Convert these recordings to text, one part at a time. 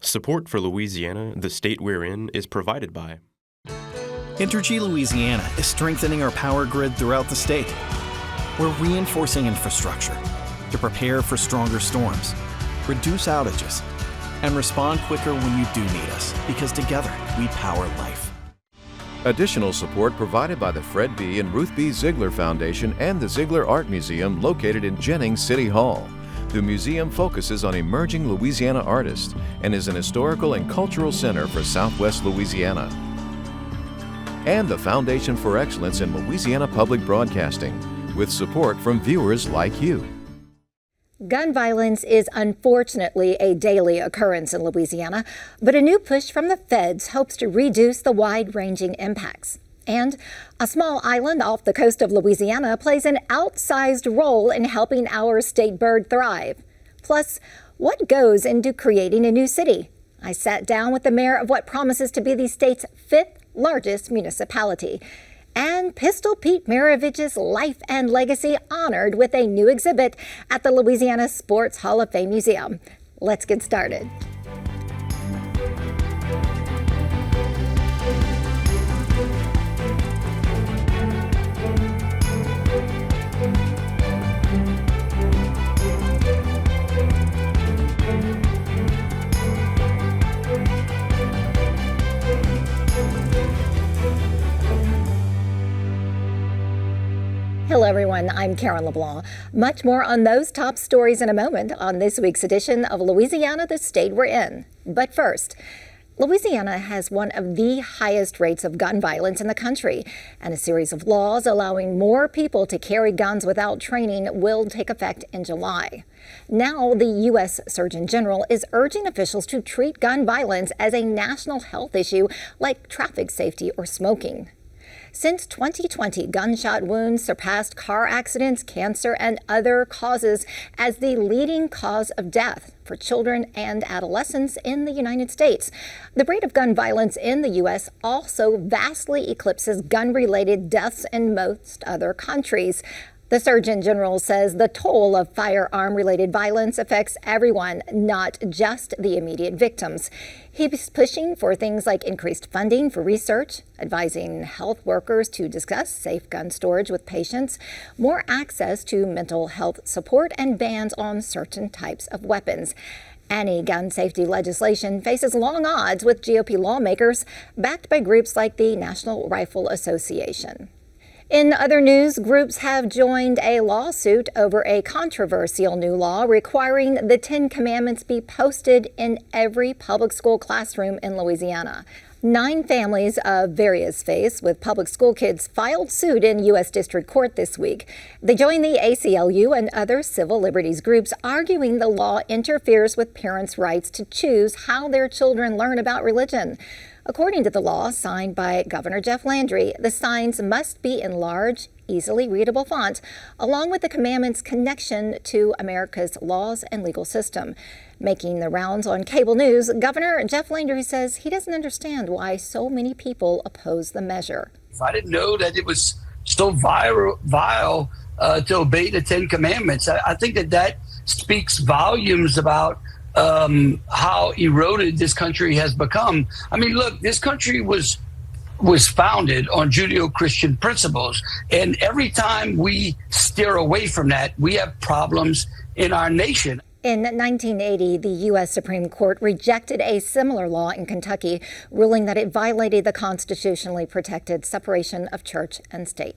Support for Louisiana, the state we're in, is provided by Entergy Louisiana is strengthening our power grid throughout the state. We're reinforcing infrastructure to prepare for stronger storms, reduce outages, and respond quicker when you do need us, because together we power life. Additional support provided by the Fred B. and Ruth B. Ziegler Foundation and the Ziegler Art Museum located in Jennings City Hall. The museum focuses on emerging Louisiana artists and is an historical and cultural center for Southwest Louisiana. And the Foundation for Excellence in Louisiana Public Broadcasting, with support from viewers like you. Gun violence is unfortunately a daily occurrence in Louisiana, but a new push from the feds hopes to reduce the wide-ranging impacts. And a small island off the coast of Louisiana plays an outsized role in helping our state bird thrive. Plus, what goes into creating a new city? I sat down with the mayor of what promises to be the state's fifth largest municipality. And Pistol Pete Maravich's life and legacy honored with a new exhibit at the Louisiana Sports Hall of Fame Museum. Let's get started. Hello, everyone. I'm Karen LeBlanc. Much more on those top stories in a moment on this week's edition of Louisiana, the state we're in. But first, Louisiana has one of the highest rates of gun violence in the country, and a series of laws allowing more people to carry guns without training will take effect in July. Now, the U.S. Surgeon General is urging officials to treat gun violence as a national health issue like traffic safety or smoking. Since 2020, gunshot wounds surpassed car accidents, cancer, and other causes as the leading cause of death for children and adolescents in the United States. The rate of gun violence in the U.S. also vastly eclipses gun-related deaths in most other countries. The Surgeon General says the toll of firearm-related violence affects everyone, not just the immediate victims. He's pushing for things like increased funding for research, advising health workers to discuss safe gun storage with patients, more access to mental health support, and bans on certain types of weapons. Any gun safety legislation faces long odds with GOP lawmakers, backed by groups like the National Rifle Association. In other news, groups have joined a lawsuit over a controversial new law requiring the 10 Commandments be posted in every public school classroom in Louisiana. 9 families of various faiths with public school kids filed suit in U.S. District Court this week. They joined the ACLU and other civil liberties groups, arguing the law interferes with parents' rights to choose how their children learn about religion. According to the law signed by Governor Jeff Landry, the signs must be in large, easily readable font, along with the commandment's connection to America's laws and legal system. Making the rounds on cable news, Governor Jeff Landry says he doesn't understand why so many people oppose the measure. I didn't know that it was so vile to obey the 10 Commandments. I think that speaks volumes about how eroded this country has become. I mean, look, this country was founded on Judeo-Christian principles, and every time we steer away from that, we have problems in our nation. In 1980, the U.S. Supreme Court rejected a similar law in Kentucky, ruling that it violated the constitutionally protected separation of church and state.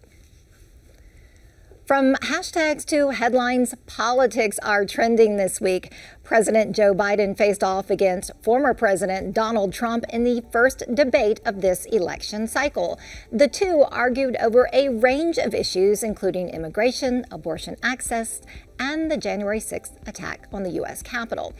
From hashtags to headlines, politics are trending this week. President Joe Biden faced off against former President Donald Trump in the first debate of this election cycle. The two argued over a range of issues, including immigration, abortion access, and the January 6th attack on the U.S. Capitol.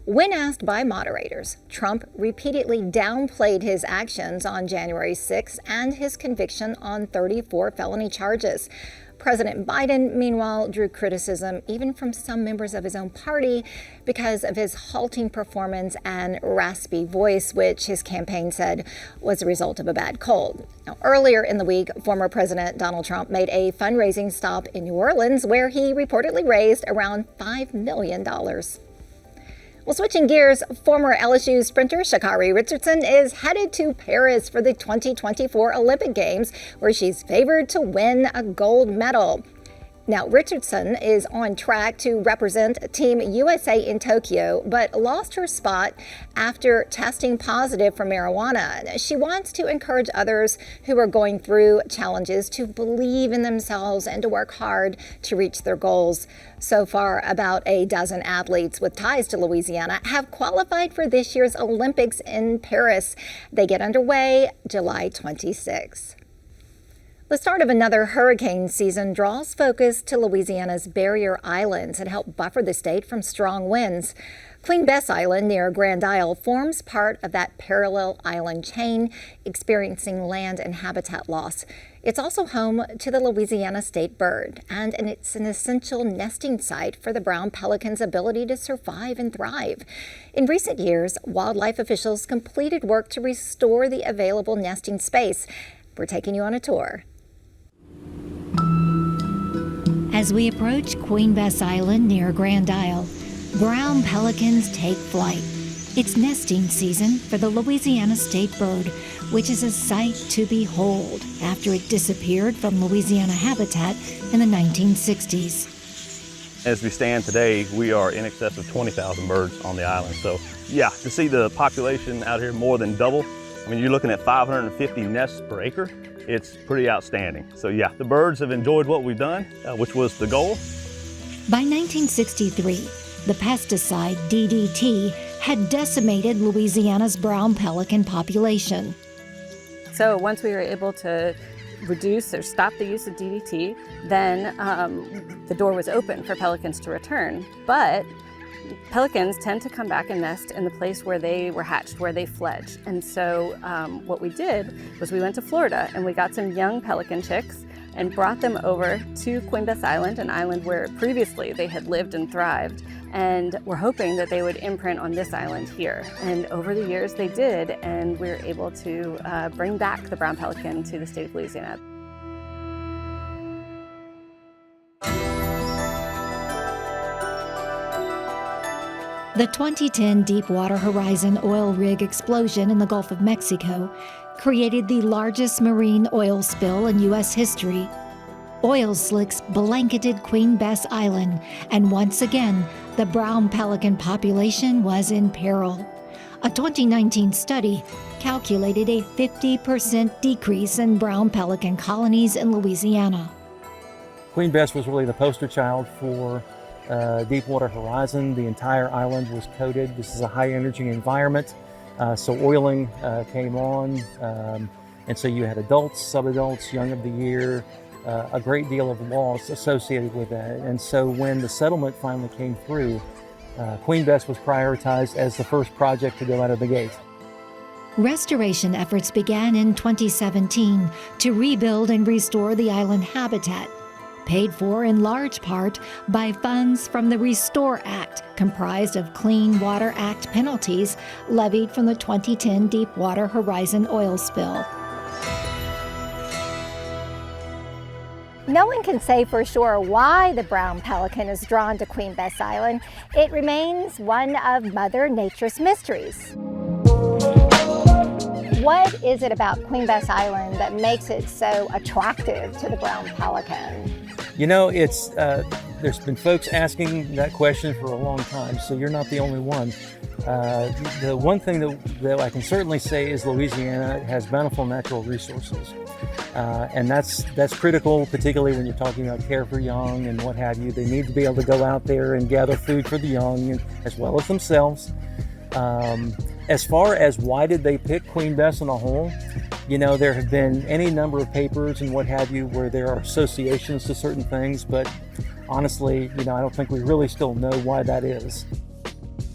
When asked by moderators, Trump repeatedly downplayed his actions on January 6th and his conviction on 34 felony charges. President Biden, meanwhile, drew criticism even from some members of his own party because of his halting performance and raspy voice, which his campaign said was a result of a bad cold. Now, earlier in the week, former President Donald Trump made a fundraising stop in New Orleans where he reportedly raised around $5 million. Well, switching gears, former LSU sprinter Sha'Carri Richardson is headed to Paris for the 2024 Olympic Games, where she's favored to win a gold medal. Now, Richardson is on track to represent Team USA in Tokyo, but lost her spot after testing positive for marijuana. She wants to encourage others who are going through challenges to believe in themselves and to work hard to reach their goals. So far, about a dozen athletes with ties to Louisiana have qualified for this year's Olympics in Paris. They get underway July 26. The start of another hurricane season draws focus to Louisiana's barrier islands and help buffer the state from strong winds. Queen Bess Island near Grand Isle forms part of that parallel island chain, experiencing land and habitat loss. It's also home to the Louisiana state bird, and it's an essential nesting site for the brown pelican's ability to survive and thrive. In recent years, wildlife officials completed work to restore the available nesting space. We're taking you on a tour. As we approach Queen Bess Island near Grand Isle, brown pelicans take flight. It's nesting season for the Louisiana state bird, which is a sight to behold after it disappeared from Louisiana habitat in the 1960s. As we stand today, we are in excess of 20,000 birds on the island. So yeah, to see the population out here more than double, I mean, you're looking at 550 nests per acre. It's pretty outstanding. So yeah, the birds have enjoyed what we've done, which was the goal. By 1963, the pesticide DDT had decimated Louisiana's brown pelican population. So once we were able to reduce or stop the use of DDT, then the door was open for pelicans to return. But pelicans tend to come back and nest in the place where they were hatched, where they fledged. And so what we did was we went to Florida and we got some young pelican chicks and brought them over to Queen Bess Island, an island where previously they had lived and thrived. And we're hoping that they would imprint on this island here. And over the years they did, and we were able to bring back the brown pelican to the state of Louisiana. The 2010 Deepwater Horizon oil rig explosion in the Gulf of Mexico created the largest marine oil spill in U.S. history. Oil slicks blanketed Queen Bess Island, and once again, the brown pelican population was in peril. A 2019 study calculated a 50% decrease in brown pelican colonies in Louisiana. Queen Bess was really the poster child for Deepwater Horizon. The entire island was coated. This is a high energy environment, so oiling came on, and so you had adults, sub-adults, young of the year, a great deal of loss associated with that. And so when the settlement finally came through, Queen Bess was prioritized as the first project to go out of the gate. Restoration efforts began in 2017 to rebuild and restore the island habitat, paid for in large part by funds from the Restore Act, comprised of Clean Water Act penalties levied from the 2010 Deepwater Horizon oil spill. No one can say for sure why the brown pelican is drawn to Queen Bess Island. It remains one of Mother Nature's mysteries. What is it about Queen Bess Island that makes it so attractive to the brown pelican? You know, it's there's been folks asking that question for a long time, so you're not the only one. The one thing that I can certainly say is Louisiana has bountiful natural resources, and that's critical, particularly when you're talking about care for young and what have you. They need to be able to go out there and gather food for the young, and, as well as themselves. As far as why did they pick Queen Bess in a whole, you know, there have been any number of papers and what have you where there are associations to certain things, but honestly, you know, I don't think we really still know why that is.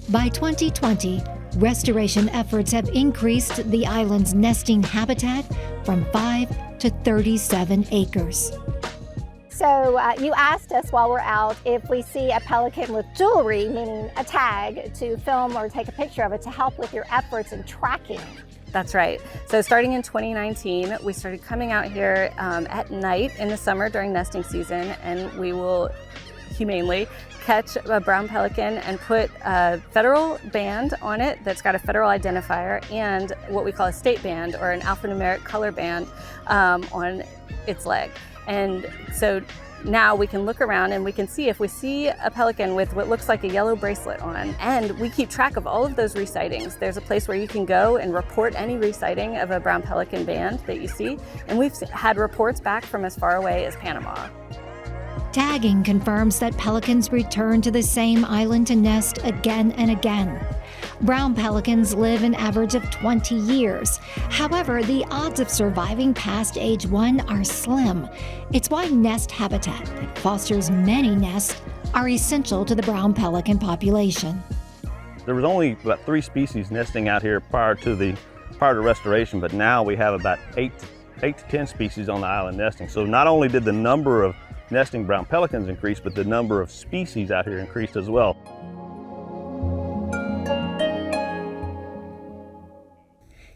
By 2020, restoration efforts have increased the island's nesting habitat from 5 to 37 acres. So you asked us while we're out if we see a pelican with jewelry, meaning a tag, to film or take a picture of it to help with your efforts in tracking. That's right. So starting in 2019, we started coming out here at night in the summer during nesting season, and we will humanely catch a brown pelican and put a federal band on it that's got a federal identifier and what we call a state band or an alphanumeric color band on its leg. And so now we can look around and we can see if we see a pelican with what looks like a yellow bracelet on, and we keep track of all of those resightings. There's a place where you can go and report any resighting of a brown pelican band that you see, and we've had reports back from as far away as Panama. Tagging confirms that pelicans return to the same island to nest again and again. Brown pelicans live an average of 20 years. However, the odds of surviving past age 1 are slim. It's why nest habitat that fosters many nests are essential to the brown pelican population. There was only about 3 species nesting out here prior to restoration, but now we have about 8 to 10 species on the island nesting. So not only did the number of nesting brown pelicans increase, but the number of species out here increased as well.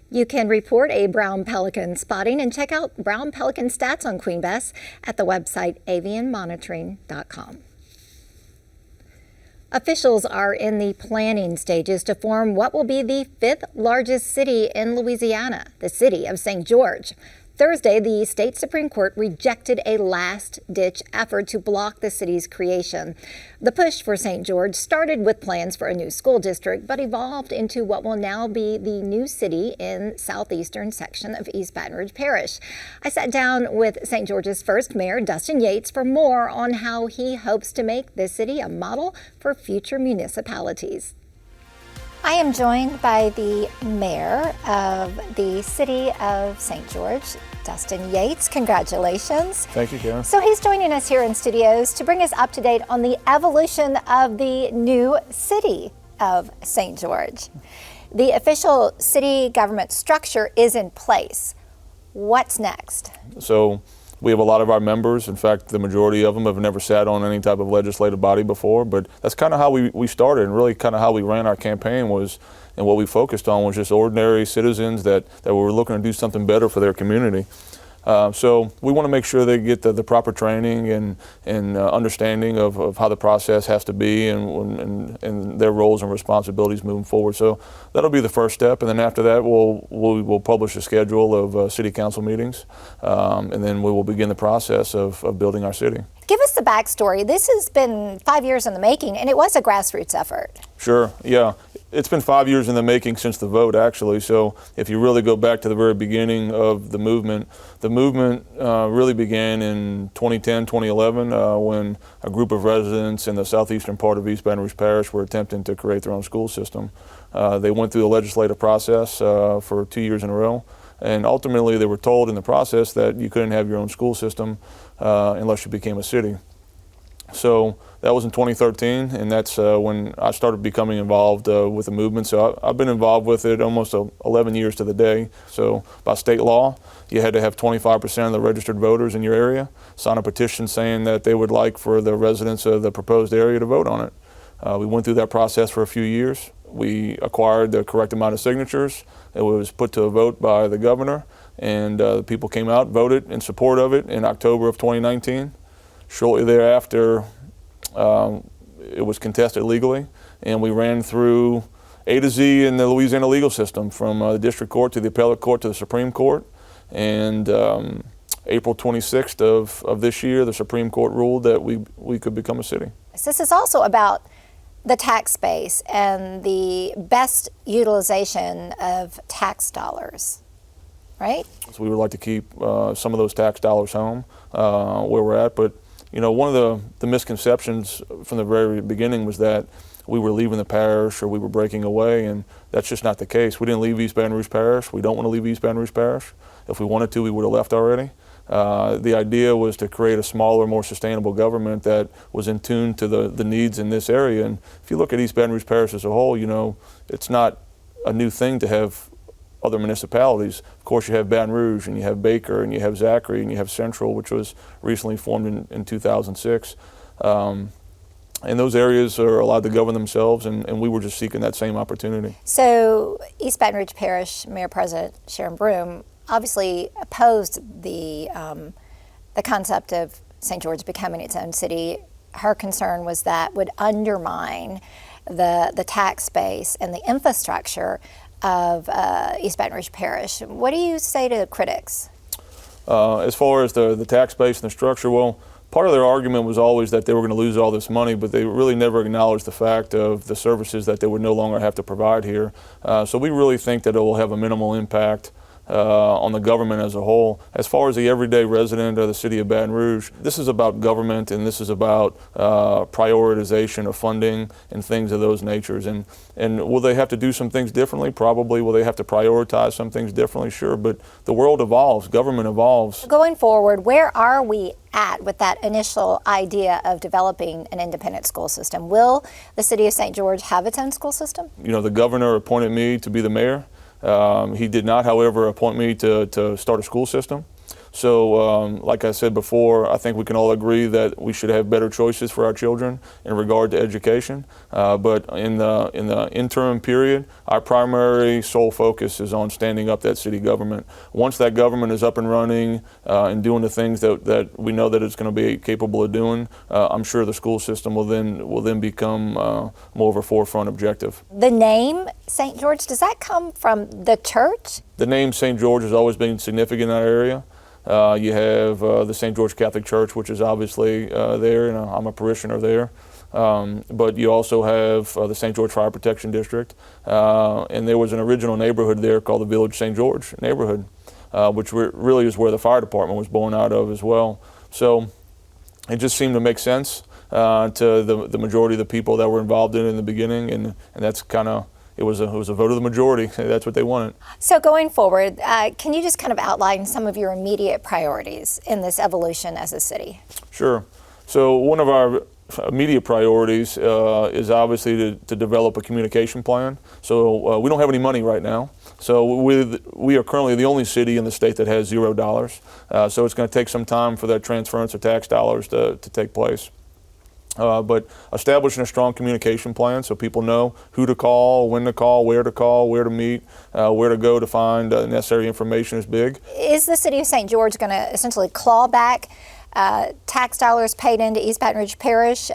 You can report a brown pelican spotting and check out brown pelican stats on Queen Bess at the website avianmonitoring.com. Officials are in the planning stages to form what will be the 5th largest city in Louisiana, the city of St. George. Thursday, the state Supreme Court rejected a last-ditch effort to block the city's creation. The push for St. George started with plans for a new school district, but evolved into what will now be the new city in southeastern section of East Baton Rouge Parish. I sat down with St. George's first mayor, Dustin Yates, for more on how he hopes to make this city a model for future municipalities. I am joined by the mayor of the city of St. George, Dustin Yates. Congratulations. Thank you, Karen. So he's joining us here in studios to bring us up to date on the evolution of the new city of St. George. The official city government structure is in place. What's next? So we have a lot of our members. In fact, the majority of them have never sat on any type of legislative body before, but that's kind of how we started, and really kind of how we ran our campaign was, and what we focused on was just ordinary citizens that were looking to do something better for their community. So we want to make sure they get the proper training and understanding of how the process has to be and their roles and responsibilities moving forward. So that'll be the first step, and then after that we'll publish a schedule of city council meetings, and then we will begin the process of building our city. Give us the backstory. This has been 5 years in the making, and it was a grassroots effort. Sure, yeah. It's been 5 years in the making since the vote, actually. So if you really go back to the very beginning of the movement really began in 2010, 2011, when a group of residents in the southeastern part of East Baton Rouge Parish were attempting to create their own school system. They went through the legislative process for 2 years in a row, and ultimately they were told in the process that you couldn't have your own school system unless you became a city. So that was in 2013, and that's when I started becoming involved with the movement. So I've been involved with it almost 11 years to the day. So by state law, you had to have 25% of the registered voters in your area sign a petition saying that they would like for the residents of the proposed area to vote on it. We went through that process for a few years. We acquired the correct amount of signatures. It was put to a vote by the governor, and the people came out, voted in support of it in October of 2019. Shortly thereafter, it was contested legally, and we ran through A to Z in the Louisiana legal system, from the district court to the appellate court to the Supreme Court. And April 26th of this year, the Supreme Court ruled that we could become a city. So this is also about the tax base and the best utilization of tax dollars, right? So we would like to keep some of those tax dollars home where we're at, but you know, one of the misconceptions from the very beginning was that we were leaving the parish or we were breaking away, and that's just not the case. We didn't leave East Baton Rouge Parish. We don't want to leave East Baton Rouge Parish. If we wanted to, we would have left already. The idea was to create a smaller, more sustainable government that was in tune to the needs in this area. And if you look at East Baton Rouge Parish as a whole, you know, it's not a new thing to have other municipalities. Of course, you have Baton Rouge, and you have Baker, and you have Zachary, and you have Central, which was recently formed in 2006. And those areas are allowed to govern themselves, and we were just seeking that same opportunity. So East Baton Rouge Parish Mayor President Sharon Broome obviously opposed the concept of St. George becoming its own city her concern was that would undermine the tax base and the infrastructure of East Baton Rouge Parish. What do you say to critics? As far as the tax base and the structure, well, part of their argument was always that they were going to lose all this money, but they really never acknowledged the fact of the services that they would no longer have to provide here. So we really think that it will have a minimal impact on the government as a whole. As far as the everyday resident of the city of Baton Rouge, this is about government, and this is about prioritization of funding and things of those natures. And will they have to do some things differently? Probably. Will they have to prioritize some things differently? Sure. But the world evolves, government evolves. Going forward, where are we at with that initial idea of developing an independent school system? Will the city of St. George have its own school system? You know, the governor appointed me to be the mayor. He did not, however, appoint me to start a school system. So, like I said before, I think we can all agree that we should have better choices for our children in regard to education. But in the interim period, our primary sole focus is on standing up that city government. Once that government is up and running and doing the things that we know that it's going to be capable of doing, I'm sure the school system will then become more of a forefront objective. The name St. George, does that come from the church? The name St. George has always been significant in that area. You have the St. George Catholic Church, which is obviously there, and I'm a parishioner there. But you also have the St. George Fire Protection District, and there was an original neighborhood there called the Village St. George neighborhood, which really is where the fire department was born out of as well. So it just seemed to make sense to the majority of the people that were involved in the beginning, and that's kind of, it was a vote of the majority. That's what they wanted. So going forward, can you just kind of outline some of your immediate priorities in this evolution as a city? Sure. So one of our immediate priorities is obviously to develop a communication plan. So we don't have any money right now. So we are currently the only city in the state that has $0. So it's going to take some time for that transference of tax dollars to take place. But establishing a strong communication plan so people know who to call, when to call, where to meet, where to go to find necessary information is big. Is the city of St. George going to essentially claw back tax dollars paid into East Baton Rouge Parish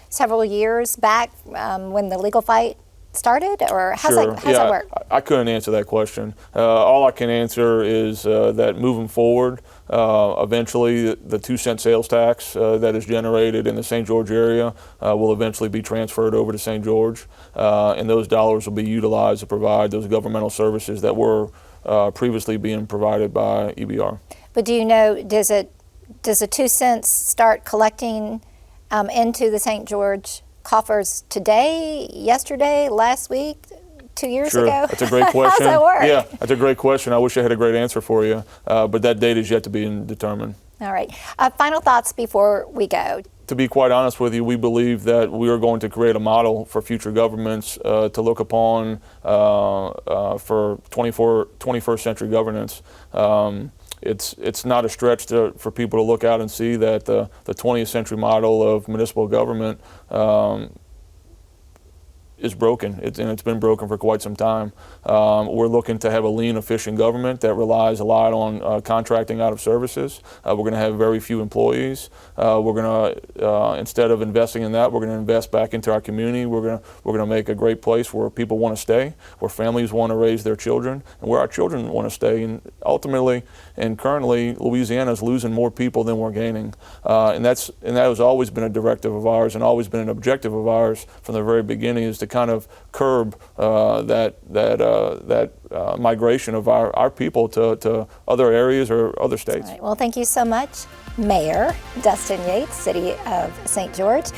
several years back when the legal fight started, or how's that work? I couldn't answer that question. All I can answer is that moving forward, eventually the 2-cent sales tax that is generated in the St. George area will eventually be transferred over to St. George, and those dollars will be utilized to provide those governmental services that were previously being provided by EBR. But do you know, does the 2 cents start collecting into the St. George coffers today, yesterday, last week, 2 years ago? That's a great question. How does that work? Yeah, that's a great question. I wish I had a great answer for you, but that date is yet to be determined. All right. Final thoughts before we go. To be quite honest with you, we believe that we are going to create a model for future governments to look upon for 21st century governance. It's not a stretch for people to look out and see that the 20th century model of municipal government is broken, and it's been broken for quite some time. We're looking to have a lean, efficient government that relies a lot on contracting out of services. We're going to have very few employees. We're going to, instead of investing in that, we're going to invest back into our community. We're going to make a great place where people want to stay, where families want to raise their children, and where our children want to stay. And ultimately, and currently, Louisiana is losing more people than we're gaining, and that has always been a directive of ours and always been an objective of ours from the very beginning, is to kind of curb that migration of our people to other areas or other states. All right. Well, thank you so much, Mayor Dustin Yates, City of St. George.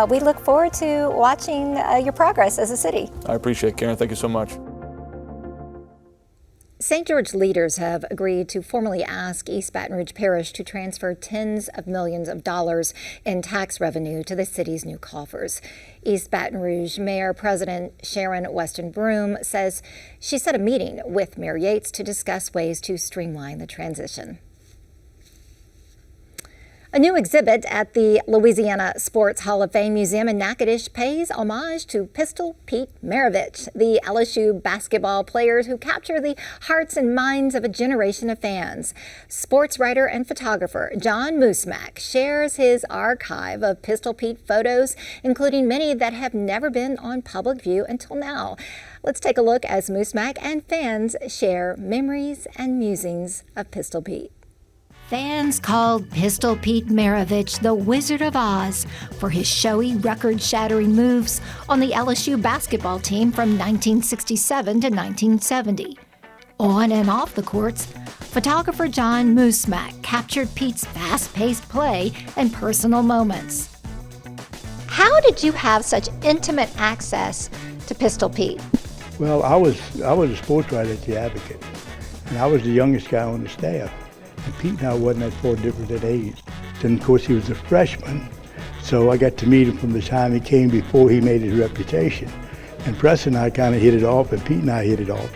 We look forward to watching your progress as a city. I appreciate it, Karen. Thank you so much. St. George leaders have agreed to formally ask East Baton Rouge Parish to transfer tens of millions of dollars in tax revenue to the city's new coffers. East Baton Rouge Mayor President Sharon Weston Broom says she set a meeting with Mayor Yates to discuss ways to streamline the transition. A new exhibit at the Louisiana Sports Hall of Fame Museum in Natchitoches pays homage to Pistol Pete Maravich, the LSU basketball players who capture the hearts and minds of a generation of fans. Sports writer and photographer John Moosmack shares his archive of Pistol Pete photos, including many that have never been on public view until now. Let's take a look as Moosmack and fans share memories and musings of Pistol Pete. Fans called Pistol Pete Maravich the Wizard of Oz for his showy, record-shattering moves on the LSU basketball team from 1967 to 1970. On and off the courts, photographer John Moosmack captured Pete's fast-paced play and personal moments. How did you have such intimate access to Pistol Pete? Well, I was a sports writer at the Advocate, and I was the youngest guy on the staff. And Pete and I wasn't that far different in age. And of course he was a freshman, so I got to meet him from the time he came before he made his reputation. And Preston and I kind of hit it off, and Pete and I hit it off.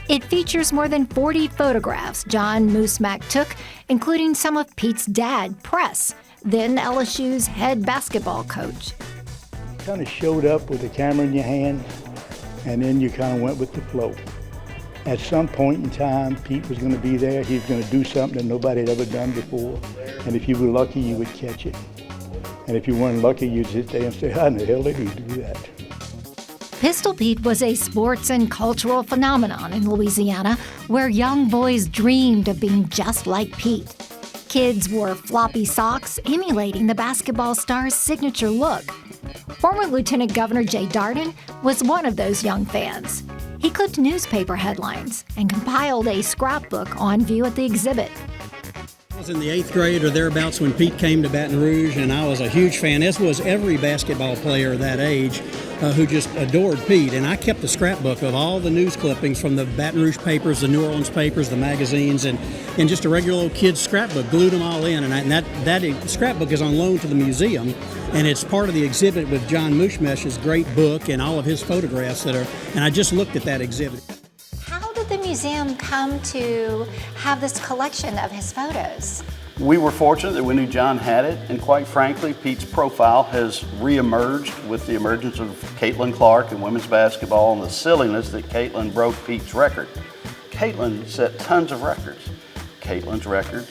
It features more than 40 photographs John Moosmack took, including some of Pete's dad, Press, then LSU's head basketball coach. You kind of showed up with the camera in your hand, and then you kind of went with the flow. At some point in time, Pete was going to be there. He was going to do something that nobody had ever done before. And if you were lucky, you would catch it. And if you weren't lucky, you'd sit there and say, how in the hell did he do that? Pistol Pete was a sports and cultural phenomenon in Louisiana where young boys dreamed of being just like Pete. Kids wore floppy socks, emulating the basketball star's signature look. Former Lieutenant Governor Jay Darden was one of those young fans. He clipped newspaper headlines and compiled a scrapbook on view at the exhibit. I was in the 8th grade or thereabouts when Pete came to Baton Rouge, and I was a huge fan, as was every basketball player that age who just adored Pete. And I kept a scrapbook of all the news clippings from the Baton Rouge papers, the New Orleans papers, the magazines, and just a regular old kid's scrapbook, glued them all in. And that scrapbook is on loan to the museum, and it's part of the exhibit with John Moosmack's great book and all of his photographs and I just looked at that exhibit. How did the museum come to have this collection of his photos? We were fortunate that we knew John had it, and quite frankly, Pete's profile has re-emerged with the emergence of Caitlin Clark in women's basketball and the silliness that Caitlin broke Pete's record. Caitlin set tons of records. Caitlin's records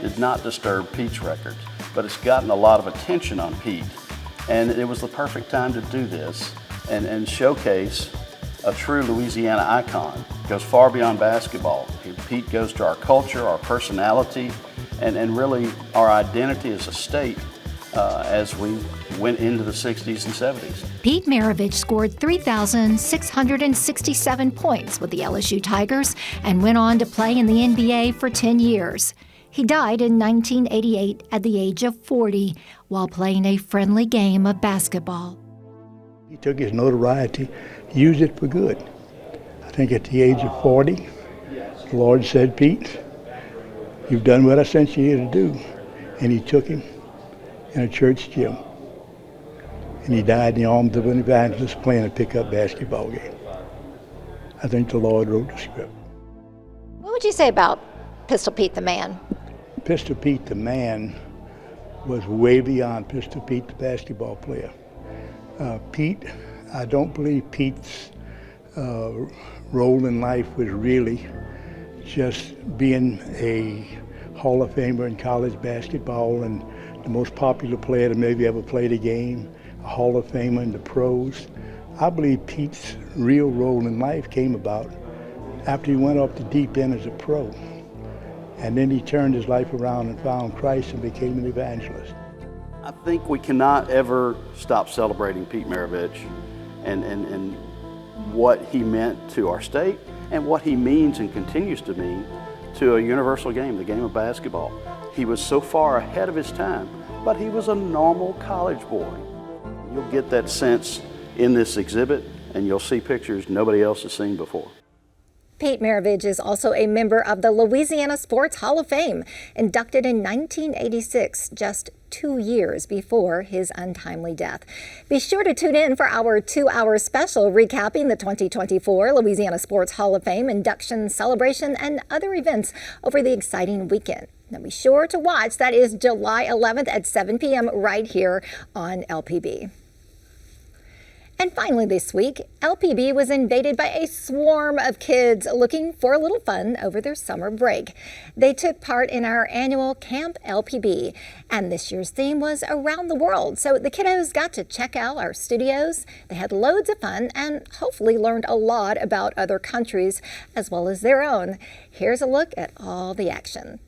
did not disturb Pete's records, but it's gotten a lot of attention on Pete. And it was the perfect time to do this and showcase a true Louisiana icon. It goes far beyond basketball. Pete goes to our culture, our personality, and really our identity as a state as we went into the 60s and 70s. Pete Maravich scored 3,667 points with the LSU Tigers and went on to play in the NBA for 10 years. He died in 1988 at the age of 40 while playing a friendly game of basketball. He took his notoriety, used it for good. I think at the age of 40, the Lord said, Pete, you've done what I sent you here to do. And he took him in a church gym. And he died in the arms of an evangelist playing a pickup basketball game. I think the Lord wrote the script. What would you say about Pistol Pete the man? Pistol Pete the man was way beyond Pistol Pete the basketball player. Pete, I don't believe Pete's role in life was really just being a Hall of Famer in college basketball and the most popular player to maybe ever play the game, a Hall of Famer in the pros. I believe Pete's real role in life came about after he went off the deep end as a pro. And then he turned his life around and found Christ and became an evangelist. I think we cannot ever stop celebrating Pete Maravich and what he meant to our state and what he means and continues to mean to a universal game, the game of basketball. He was so far ahead of his time, but he was a normal college boy. You'll get that sense in this exhibit, and you'll see pictures nobody else has seen before. Pete Maravich is also a member of the Louisiana Sports Hall of Fame, inducted in 1986, just 2 years before his untimely death. Be sure to tune in for our 2-hour special recapping the 2024 Louisiana Sports Hall of Fame induction celebration and other events over the exciting weekend. Now be sure to watch. That is July 11th at 7 p.m. right here on LPB. And finally this week, LPB was invaded by a swarm of kids looking for a little fun over their summer break. They took part in our annual Camp LPB, and this year's theme was Around the World. So the kiddos got to check out our studios. They had loads of fun and hopefully learned a lot about other countries as well as their own. Here's a look at all the action.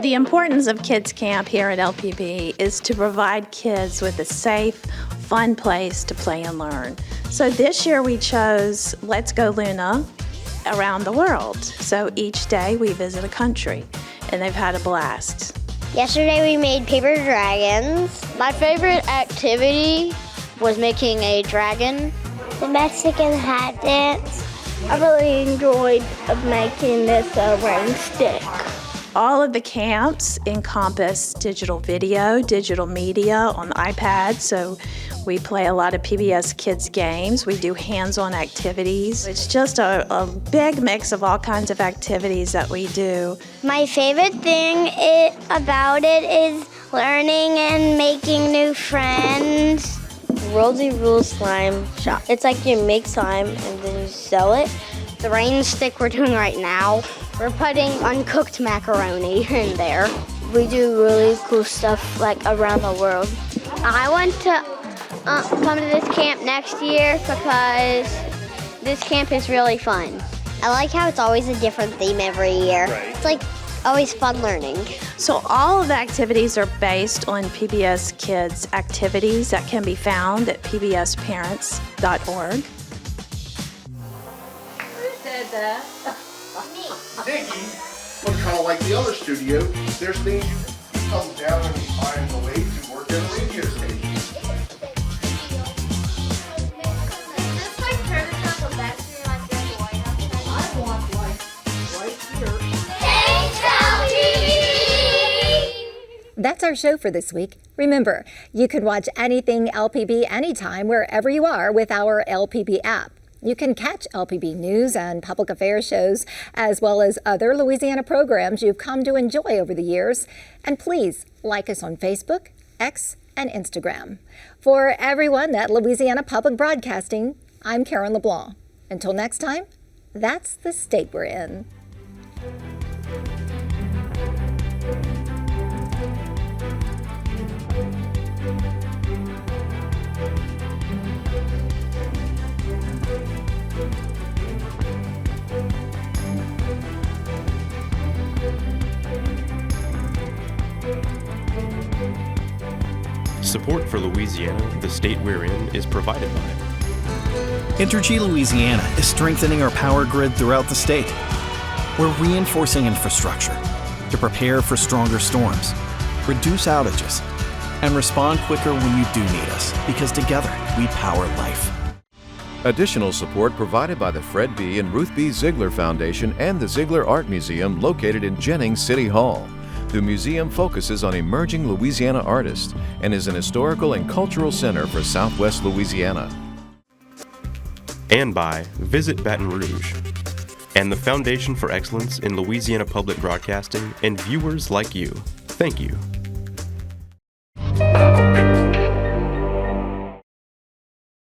The importance of Kids Camp here at LPB is to provide kids with a safe, fun place to play and learn. So this year we chose Let's Go Luna Around the World. So each day we visit a country, and they've had a blast. Yesterday we made paper dragons. My favorite activity was making a dragon. The Mexican hat dance. I really enjoyed making this rain stick. All of the camps encompass digital video, digital media on the iPad, so we play a lot of PBS Kids games. We do hands-on activities. It's just a big mix of all kinds of activities that we do. My favorite thing about it is learning and making new friends. Worldy Rules Slime Shop. It's like you make slime and then you sell it. The rain stick we're doing right now, we're putting uncooked macaroni in there. We do really cool stuff like around the world. I want to come to this camp next year because this camp is really fun. I like how it's always a different theme every year. Right. It's like always fun learning. So all of the activities are based on PBS Kids activities that can be found at pbsparents.org. that? Nikki, well, kind of like the other studio, there's things you come down and you find the way to work at a radio station. That's our show for this week. Remember, you can watch anything LPB anytime wherever you are with our LPB app. You can catch LPB news and public affairs shows, as well as other Louisiana programs you've come to enjoy over the years. And please like us on Facebook, X, and Instagram. For everyone at Louisiana Public Broadcasting, I'm Karen LeBlanc. Until next time, that's the state we're in. Support for Louisiana, the state we're in, is provided by Entergy Louisiana is strengthening our power grid throughout the state. We're reinforcing infrastructure to prepare for stronger storms, reduce outages, and respond quicker when you do need us, because together we power life. Additional support provided by the Fred B. and Ruth B. Ziegler Foundation and the Ziegler Art Museum located in Jennings City Hall. The museum focuses on emerging Louisiana artists and is an historical and cultural center for Southwest Louisiana. and by Visit Baton Rouge and the Foundation for Excellence in Louisiana Public Broadcasting and viewers like you. Thank you.